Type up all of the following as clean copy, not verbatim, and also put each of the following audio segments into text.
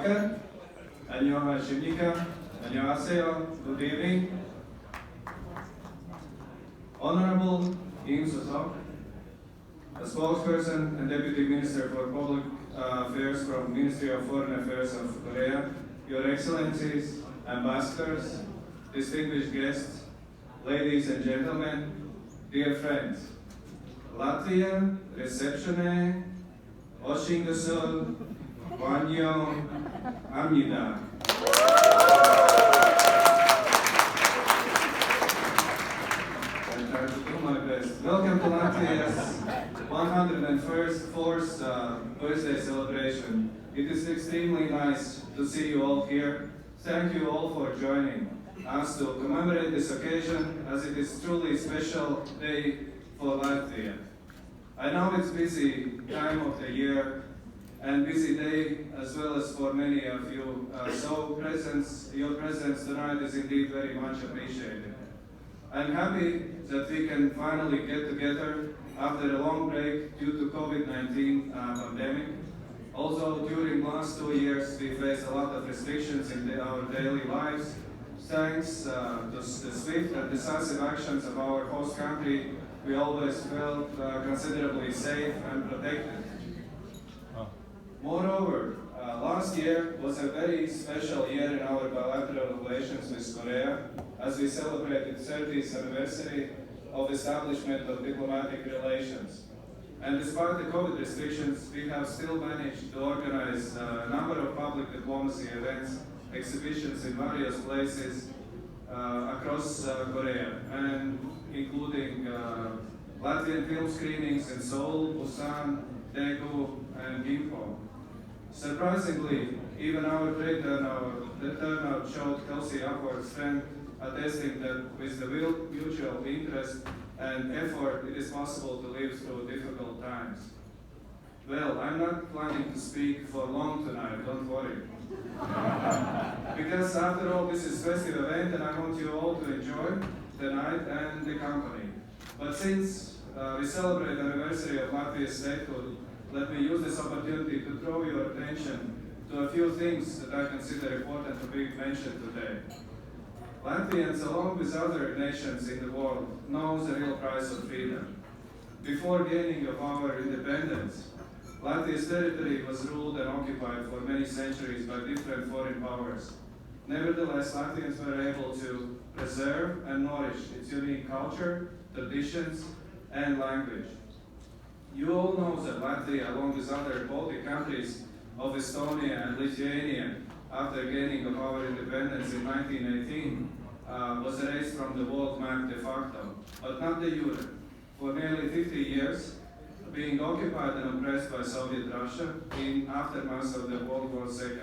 boker, annyeonghaseyo, good evening. Honorable Im Soo-seok, a spokesperson and Deputy Minister for Public Affairs from Ministry of Foreign Affairs of Korea, Your Excellencies, Ambassadors, distinguished guests, ladies and gentlemen, dear friends, Latvia reception에 오신 것을 환영합니다. I try to do my best. Welcome to Latvia's 104th birthday celebration. It is extremely nice to see you all here. Thank you all for joining us to commemorate this occasion, as it is truly a special day for Latvia. I know it's busy time of the year and busy day as well as for many of you, so your presence tonight is indeed very much appreciated. I'm happy that we can finally get together after a long break due to COVID-19 pandemic. Also, during the last 2 years, we faced a lot of restrictions in our daily lives. Thanks to the swift and decisive actions of our host country, we always felt considerably safe and protected. Moreover, last year was a very special year in our bilateral relations with Korea, as we celebrated 30th anniversary of establishment of diplomatic relations. And despite the COVID restrictions, we have still managed to organize a number of public diplomacy events, exhibitions in various places across Korea, and including Latvian film screenings in Seoul, Busan, Daegu, and Gimpo. Surprisingly, even our trade turnout showed healthy upward trend, attesting that with the mutual interest and effort, it is possible to live through difficult times. Well, I'm not planning to speak for long tonight, don't worry. Because after all, this is a festive event and I want you all to enjoy the night and the company. But since we celebrate the anniversary of Latvia's statehood, let me use this opportunity to draw your attention to a few things that I consider important to be mentioned today. Latvians, along with other nations in the world, know the real price of freedom. Before gaining of our independence, Latvia's territory was ruled and occupied for many centuries by different foreign powers. Nevertheless, Latvians were able to preserve and nourish its unique culture, traditions, and language. You all know that Latvia, along with other Baltic countries of Estonia and Lithuania, after gaining of our independence in 1918, was erased from the world map de facto, but not de jure. For nearly 50 years, being occupied and oppressed by Soviet Russia in aftermath of the World War II.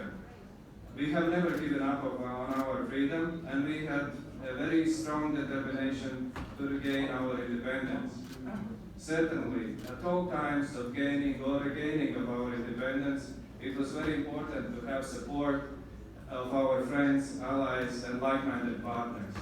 We have never given up on our freedom, and we had a very strong determination to regain our independence. Certainly, at all times of gaining or regaining of our independence, it was very important to have support of our friends, allies, and like-minded partners.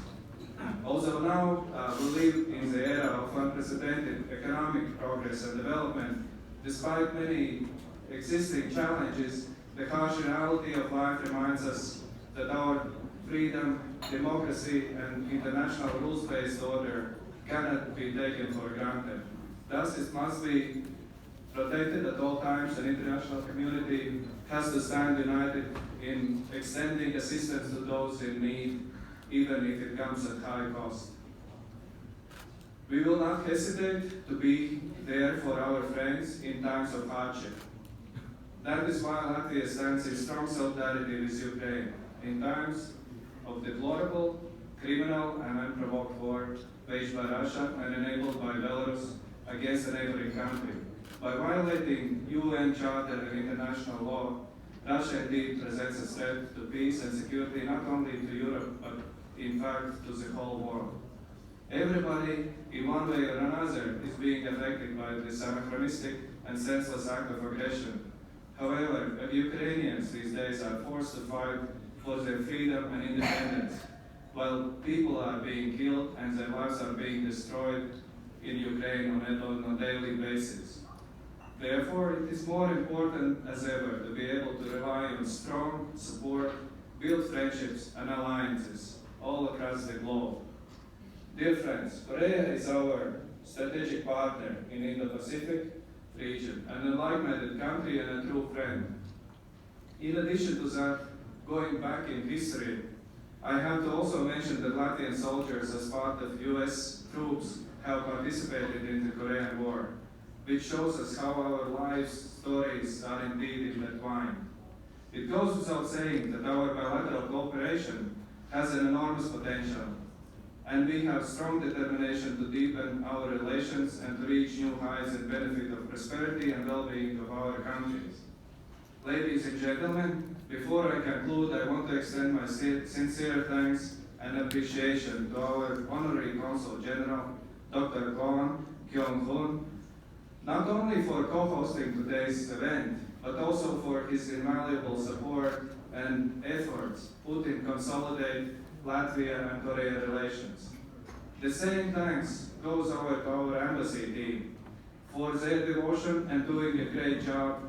Also now, we live in the era of unprecedented economic progress and development. Despite many existing challenges, the harsh reality of life reminds us that our freedom, democracy, and international rules-based order cannot be taken for granted. Thus, it must be protected at all times, and the international community has to stand united in extending assistance to those in need, even if it comes at high cost. We will not hesitate to be there for our friends in times of hardship. That is why Latvia stands in strong solidarity with Ukraine in times of deplorable, criminal, and unprovoked war waged by Russia and enabled by Belarus against a neighboring country. By violating UN Charter and international law, Russia indeed presents a threat to peace and security not only to Europe, but in fact to the whole world. Everybody, in one way or another, is being affected by this anachronistic and senseless act of aggression. However, Ukrainians these days are forced to fight for their freedom and independence, while people are being killed and their lives are being destroyed in Ukraine on a daily basis. Therefore, it is more important as ever to be able to rely on strong support, build friendships and alliances all across the globe. Dear friends, Korea is our strategic partner in the Indo-Pacific region and a like-minded country and a true friend. In addition to that, going back in history, I have to also mention that Latvian soldiers as part of US troops have participated in the Korean War, which shows us how our lives' stories are indeed intertwined. It goes without saying that our bilateral cooperation has an enormous potential, and we have strong determination to deepen our relations and to reach new heights in benefit of prosperity and well-being of our countries. Ladies and gentlemen, before I conclude, I want to extend my sincere thanks and appreciation to our Honorary Consul General, Dr. Kwon Kyung-hoon, not only for co-hosting today's event, but also for his invaluable support and efforts put in consolidate Latvia and Korea relations. The same thanks goes to our embassy team for their devotion and doing a great job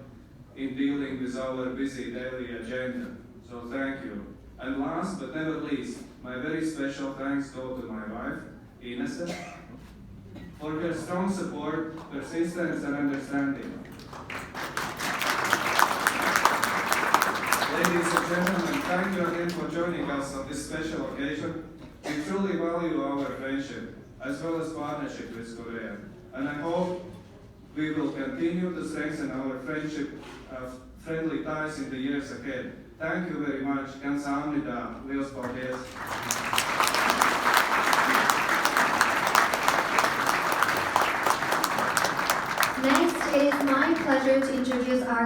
in dealing with our busy daily agenda. So thank you. And last but never least, my very special thanks go to my wife, Ines, for her strong support, persistence and understanding. Ladies and gentlemen, thank you again for joining us on this special occasion. We truly value our friendship as well as partnership with Korea. And I hope we will continue to strengthen our friendly ties in the years ahead. Thank you very much. Kamsahamnida. Liels paldies. Next, it is my pleasure to introduce our